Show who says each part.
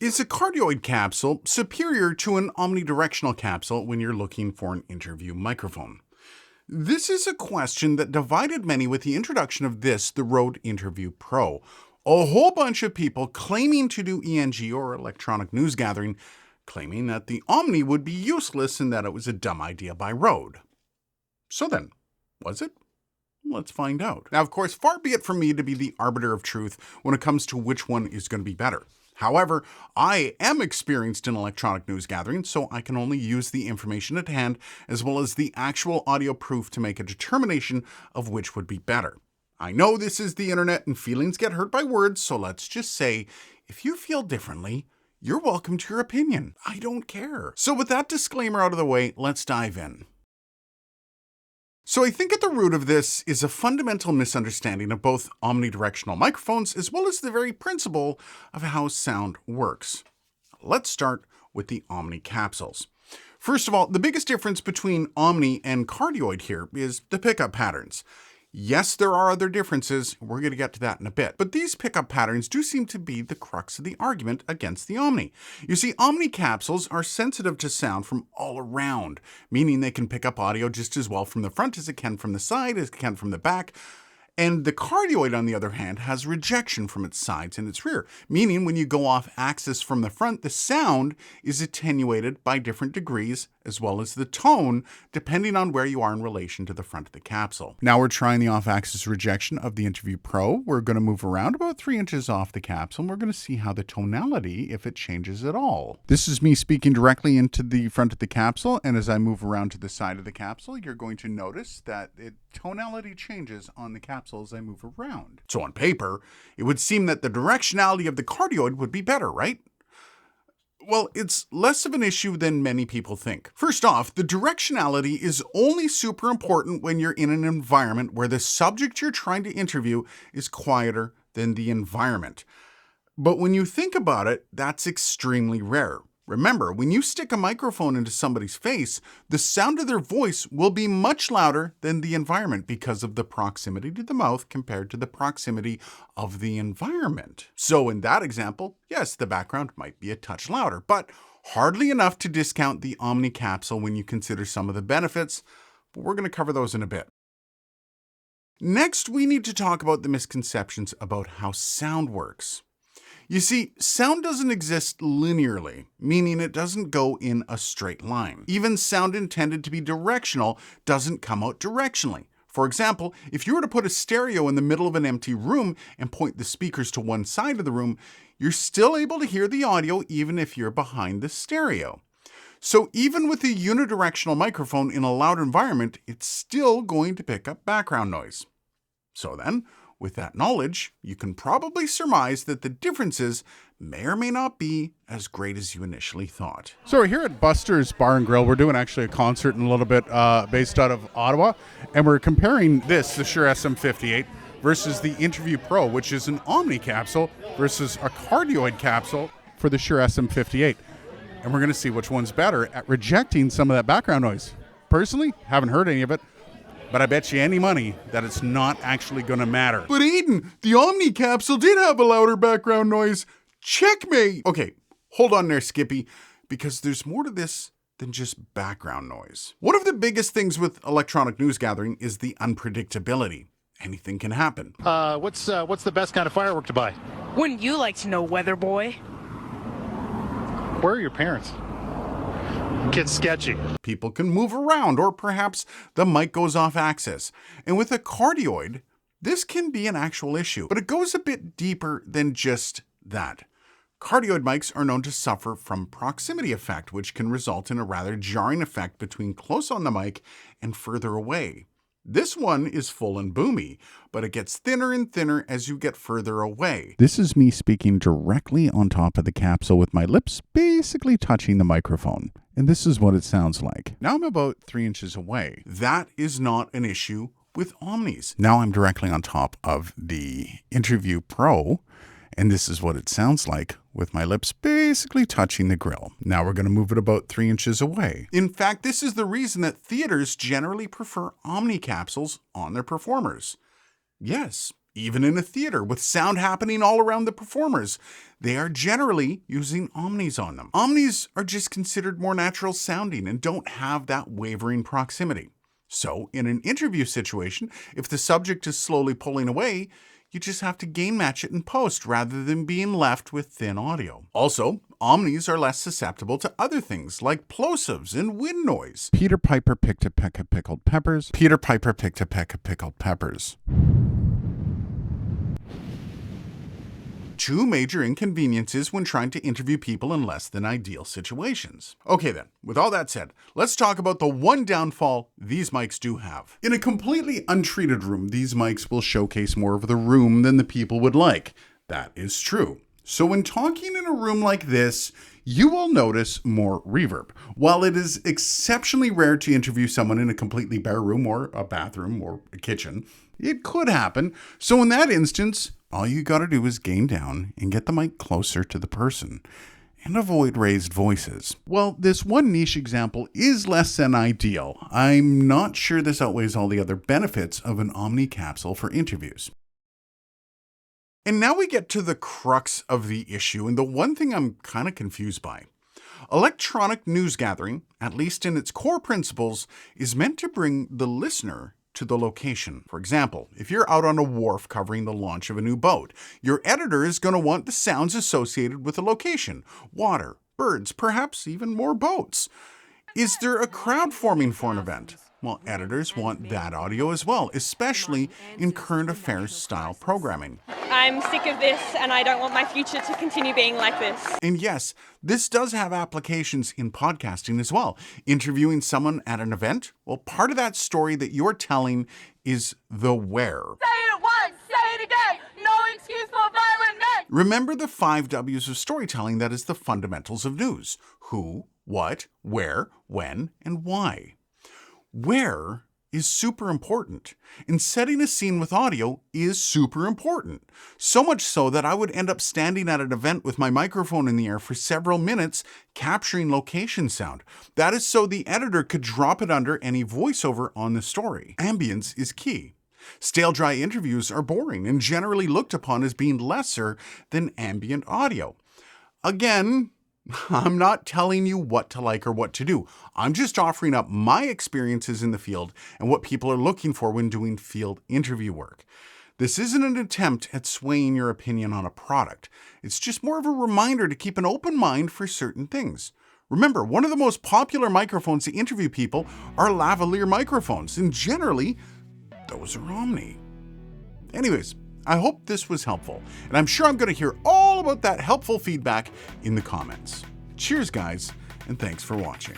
Speaker 1: Is a cardioid capsule superior to an omnidirectional capsule when you're looking for an interview microphone? This is a question that divided many with the introduction of the Rode Interview Pro. A whole bunch of people claiming to do ENG or electronic news gathering, claiming that the OMNI would be useless and that it was a dumb idea by Rode. So then, was it? Let's find out. Now, of course, far be it from me to be the arbiter of truth when it comes to which one is going to be better. However, I am experienced in electronic news gathering, so I can only use the information at hand as well as the actual audio proof to make a determination of which would be better. I know this is the internet and feelings get hurt by words, so let's just say, if you feel differently, you're welcome to your opinion. I don't care. So with that disclaimer out of the way, let's dive in. So I think at the root of this is a fundamental misunderstanding of both omnidirectional microphones as well as the very principle of how sound works. Let's start with the OMNI capsules. First of all, the biggest difference between OMNI and Cardioid here is the pickup patterns. Yes, there are other differences. We're going to get to that in a bit. But these pickup patterns do seem to be the crux of the argument against the OMNI. You see, OMNI capsules are sensitive to sound from all around, meaning they can pick up audio just as well from the front as it can from the side, as it can from the back. And the Cardioid, on the other hand, has rejection from its sides and its rear, meaning when you go off axis from the front, the sound is attenuated by different degrees, as well as the tone, depending on where you are in relation to the front of the capsule. Now we're trying the off-axis rejection of the Interview Pro. We're going to move around about 3 inches off the capsule, and we're going to see how the tonality, if it changes at all. This is me speaking directly into the front of the capsule, and as I move around to the side of the capsule, you're going to notice that tonality changes on the capsule as I move around. So on paper, it would seem that the directionality of the Cardioid would be better, right? Well, it's less of an issue than many people think. First off, the directionality is only super important when you're in an environment where the subject you're trying to interview is quieter than the environment. But when you think about it, that's extremely rare. Remember, when you stick a microphone into somebody's face, the sound of their voice will be much louder than the environment because of the proximity to the mouth compared to the proximity of the environment. So in that example, yes, the background might be a touch louder, but hardly enough to discount the OMNI capsule when you consider some of the benefits, but we're going to cover those in a bit. Next, we need to talk about the misconceptions about how sound works. You see, sound doesn't exist linearly, meaning it doesn't go in a straight line. Even sound intended to be directional doesn't come out directionally. For example, if you were to put a stereo in the middle of an empty room and point the speakers to one side of the room, you're still able to hear the audio even if you're behind the stereo. So even with a unidirectional microphone in a loud environment, it's still going to pick up background noise. So then, with that knowledge, you can probably surmise that the differences may or may not be as great as you initially thought. So we're here at Buster's Bar and Grill. We're doing actually a concert in a little bit based out of Ottawa, and we're comparing the Shure SM58 versus the Interview Pro, which is an OMNI capsule, versus a Cardioid capsule for the Shure SM58. And we're going to see which one's better at rejecting some of that background noise. Personally, haven't heard any of it, but I bet you any money that it's not actually going to matter. But Aiden, the OMNI capsule did have a louder background noise. Checkmate! Okay, hold on there, Skippy, because there's more to this than just background noise. One of the biggest things with electronic news gathering is the unpredictability. Anything can happen.
Speaker 2: What's the best kind of firework to buy?
Speaker 3: Wouldn't you like to know, weather boy?
Speaker 2: Where are your parents? Kid's sketchy.
Speaker 1: People can move around, or perhaps the mic goes off axis. And with a Cardioid, this can be an actual issue, but it goes a bit deeper than just that. Cardioid mics are known to suffer from proximity effect, which can result in a rather jarring effect between close on the mic and further away. This one is full and boomy, but it gets thinner and thinner as you get further away. This is me speaking directly on top of the capsule with my lips basically touching the microphone. And this is what it sounds like. Now I'm about 3 inches away. That is not an issue with OMNIs. Now I'm directly on top of the Interview Pro, and this is what it sounds like with my lips basically touching the grill. Now we're going to move it about 3 inches away. In fact, this is the reason that theaters generally prefer OMNI capsules on their performers. Yes, Even in a theater with sound happening all around the performers, they are generally using Omnis on them. Omnis are just considered more natural sounding and don't have that wavering proximity. So in an interview situation, if the subject is slowly pulling away, you just have to gain match it in post rather than being left with thin audio. Also, Omnis are less susceptible to other things like plosives and wind noise. Peter Piper picked a peck of pickled peppers. Peter Piper picked a peck of pickled peppers. Two major inconveniences when trying to interview people in less than ideal situations. Okay then, with all that said, let's talk about the one downfall these mics do have. In a completely untreated room, these mics will showcase more of the room than the people would like. That is true. So when talking in a room like this, you will notice more reverb. While it is exceptionally rare to interview someone in a completely bare room or a bathroom or a kitchen, it could happen. So in that instance, all you gotta do is gain down and get the mic closer to the person and avoid raised voices. Well, this one niche example is less than ideal. I'm not sure this outweighs all the other benefits of an Omni capsule for interviews. And now we get to the crux of the issue and the one thing I'm kind of confused by. Electronic news gathering, at least in its core principles, is meant to bring the listener to the location. For example, if you're out on a wharf covering the launch of a new boat, your editor is going to want the sounds associated with the location: water, birds, perhaps even more boats. Is there a crowd forming for an event? Well, editors want that audio as well, especially in current affairs style programming.
Speaker 4: I'm sick of this and I don't want my future to continue being like this.
Speaker 1: And yes, this does have applications in podcasting as well. Interviewing someone at an event, well, part of that story that you're telling is the where.
Speaker 5: Say it once, say it again, no excuse for violent men.
Speaker 1: Remember the 5 W's of storytelling, that is the fundamentals of news: who, what, where, when, and why. Where is super important, and setting a scene with audio is super important. So much so that I would end up standing at an event with my microphone in the air for several minutes capturing location sound. That is so the editor could drop it under any voiceover on the story. Ambience is key. Stale dry interviews are boring and generally looked upon as being lesser than ambient audio. Again, I'm not telling you what to like or what to do. I'm just offering up my experiences in the field and what people are looking for when doing field interview work. This isn't an attempt at swaying your opinion on a product. It's just more of a reminder to keep an open mind for certain things. Remember, one of the most popular microphones to interview people are lavalier microphones, and generally, those are Omni. Anyways, I hope this was helpful, and I'm sure I'm going to hear all about that helpful feedback in the comments. Cheers, guys, and thanks for watching.